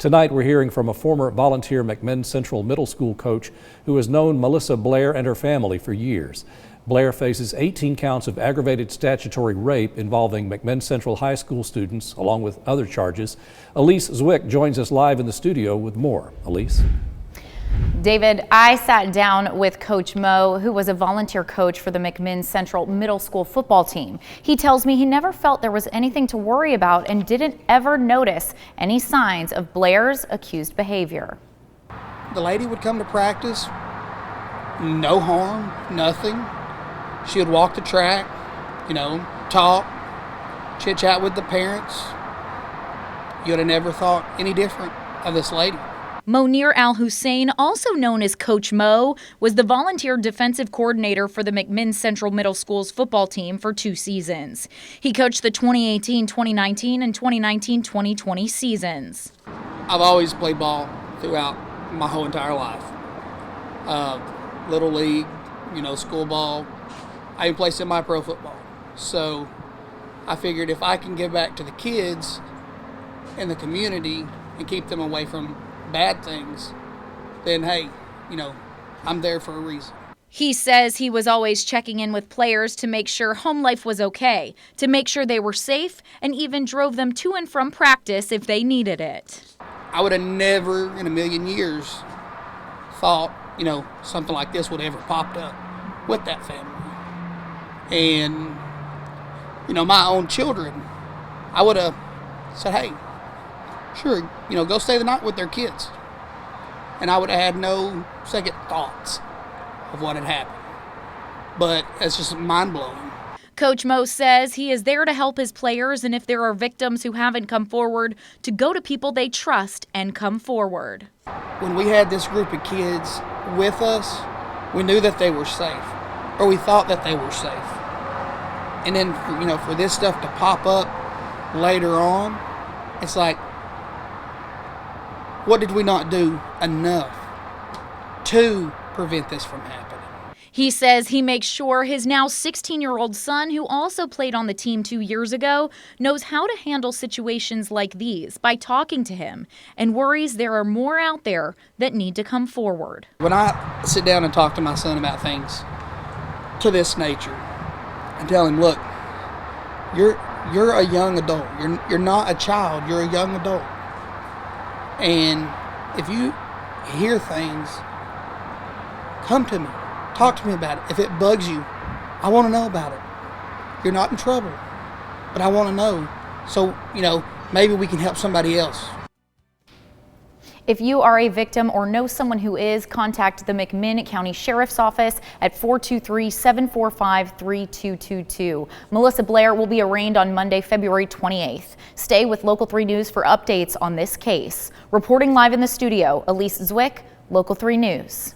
Tonight we're hearing from a former volunteer McMinn Central Middle School coach who has known Melissa Blair and her family for years. Blair faces 18 counts of aggravated statutory rape involving McMinn Central High School students, along with other charges. Elise Zwick joins us live in the studio with more. Elise? David, I sat down with Coach Mo, who was a volunteer coach for the McMinn Central Middle School football team. He tells me he never felt there was anything to worry about and didn't ever notice any signs of Blair's accused behavior. The lady would come to practice, no harm, nothing. She would walk the track, talk, chit-chat with the parents. You'd have never thought any different of this lady. Monir Al-Hussein, also known as Coach Mo, was the volunteer defensive coordinator for the McMinn Central Middle School's football team for 2 seasons. He coached the 2018-2019 and 2019-2020 seasons. I've always played ball throughout my whole entire life. Little league, school ball. I even played semi-pro football. So I figured if I can give back to the kids in the community and keep them away from bad things, then hey, I'm there for a reason. He says he was always checking in with players to make sure home life was okay, to make sure they were safe, and even drove them to and from practice if they needed it. I would have never in a million years thought, something like this would ever popped up with that family. And, my own children, I would have said, hey, sure, go stay the night with their kids. And I would have had no second thoughts of what had happened. But it's just mind-blowing. Coach Mo says he is there to help his players, and if there are victims who haven't come forward, to go to people they trust and come forward. When we had this group of kids with us, we knew that they were safe, or we thought that they were safe. And then, for this stuff to pop up later on, it's like, what did we not do enough to prevent this from happening? He says he makes sure his now 16-year-old son, who also played on the team 2 years ago, knows how to handle situations like these by talking to him, and worries there are more out there that need to come forward. When I sit down and talk to my son about things to this nature and tell him, look, you're a young adult. You're not a child. You're a young adult. And if you hear things, come to me. Talk to me about it. If it bugs you, I want to know about it. You're not in trouble, but I want to know. So, maybe we can help somebody else. If you are a victim or know someone who is, contact the McMinn County Sheriff's Office at 423-745-3222. Melissa Blair will be arraigned on Monday, February 28th. Stay with Local 3 News for updates on this case. Reporting live in the studio, Elise Zwick, Local 3 News.